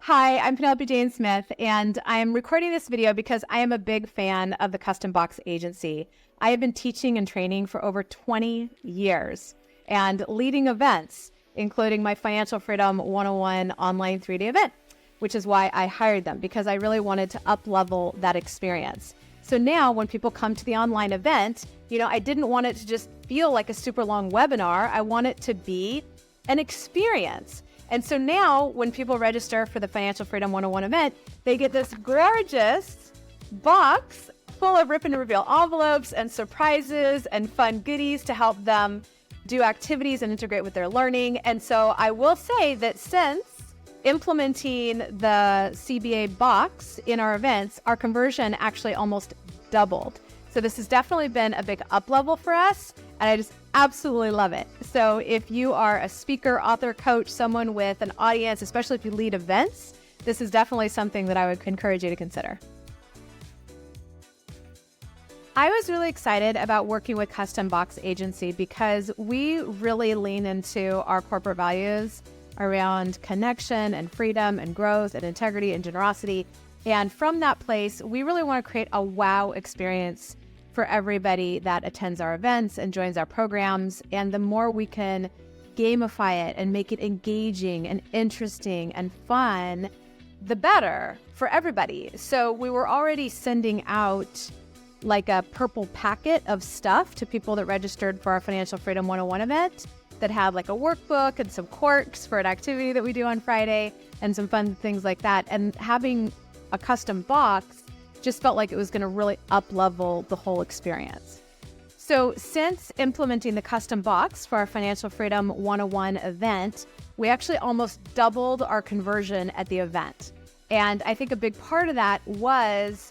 Hi, I'm Penelope Jane Smith, and I'm recording this video because I am a big fan of the Custom Box Agency. I have been teaching and training for over 20 years and leading events, including my Financial Freedom 101 online 3-day event, which is why I hired them, because I really wanted to up-level that experience. So now when people come to the online event, I didn't want it to just feel like a super long webinar. I want it to be an experience. And so now when people register for the Financial Freedom 101 event, they get this gorgeous box full of rip and reveal envelopes and surprises and fun goodies to help them do activities and integrate with their learning. And so I will say that since implementing the CBA box in our events, our conversion actually almost doubled. So this has definitely been a big up level for us, and I just absolutely love it. So if you are a speaker, author, coach, someone with an audience, especially if you lead events, this is definitely something that I would encourage you to consider. I was really excited about working with Custom Box Agency because we really lean into our corporate values around connection and freedom and growth and integrity and generosity. And from that place, we really want to create a wow experience for everybody that attends our events and joins our programs. And the more we can gamify it and make it engaging and interesting and fun, the better for everybody. So we were already sending out like a purple packet of stuff to people that registered for our Financial Freedom 101 event that had like a workbook and some quirks for an activity that we do on Friday and some fun things like that. And having a custom box just felt like it was going to really up-level the whole experience. So since implementing the custom box for our Financial Freedom 101 event, we actually almost doubled our conversion at the event. And I think a big part of that was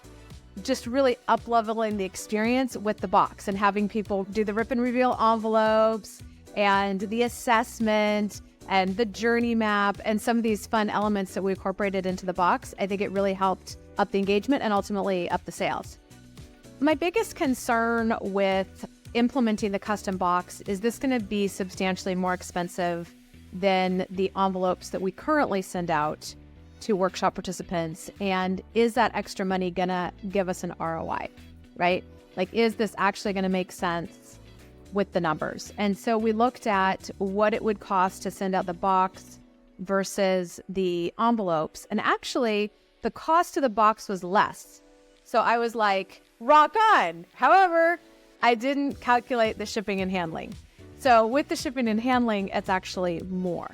just really up-leveling the experience with the box and having people do the rip and reveal envelopes and the assessment and the journey map and some of these fun elements that we incorporated into the box. I think it really helped up the engagement and ultimately up the sales. My biggest concern with implementing the custom box is this going to be substantially more expensive than the envelopes that we currently send out to workshop participants. And is that extra money going to give us an ROI, right? Like, is this actually going to make sense with the numbers? And so we looked at what it would cost to send out the box versus the envelopes. And actually, the cost of the box was less. So I was like, rock on. However, I didn't calculate the shipping and handling. So with the shipping and handling, it's actually more.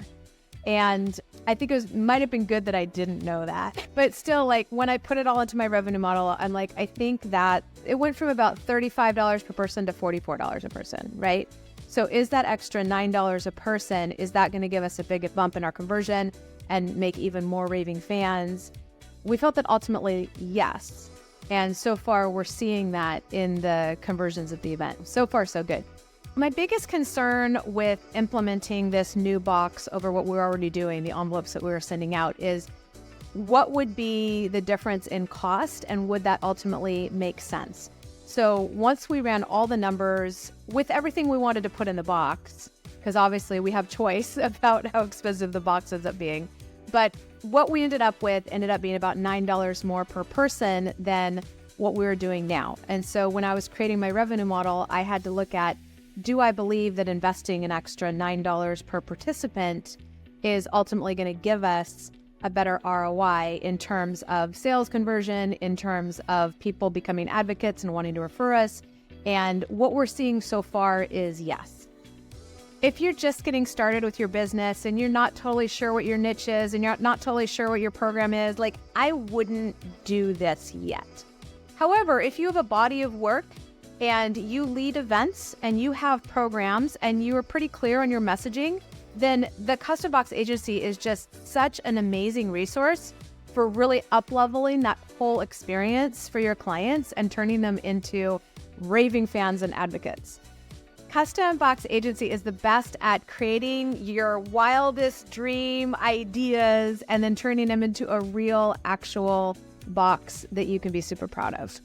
And I think it might have been good that I didn't know that. But still, like, when I put it all into my revenue model, I'm like, I think that it went from about $35 per person to $44 a person, right? So is that extra $9 a person, is that going to give us a big bump in our conversion and make even more raving fans? We felt that ultimately, yes. And so far, we're seeing that in the conversions of the event. So far, so good. My biggest concern with implementing this new box over what we're already doing, the envelopes that we were sending out, is what would be the difference in cost and would that ultimately make sense? So once we ran all the numbers with everything we wanted to put in the box, because obviously we have choice about how expensive the box ends up being, but what we ended up being about $9 more per person than what we were doing now. And so when I was creating my revenue model, I had to look at, do I believe that investing an extra $9 per participant is ultimately going to give us a better ROI in terms of sales conversion, in terms of people becoming advocates and wanting to refer us? And what we're seeing so far is yes. If you're just getting started with your business and you're not totally sure what your niche is and you're not totally sure what your program is, like, I wouldn't do this yet. However, if you have a body of work and you lead events and you have programs and you are pretty clear on your messaging, then the Custom Box Agency is just such an amazing resource for really up-leveling that whole experience for your clients and turning them into raving fans and advocates. Custom Box Agency is the best at creating your wildest dream ideas and then turning them into a real, actual box that you can be super proud of.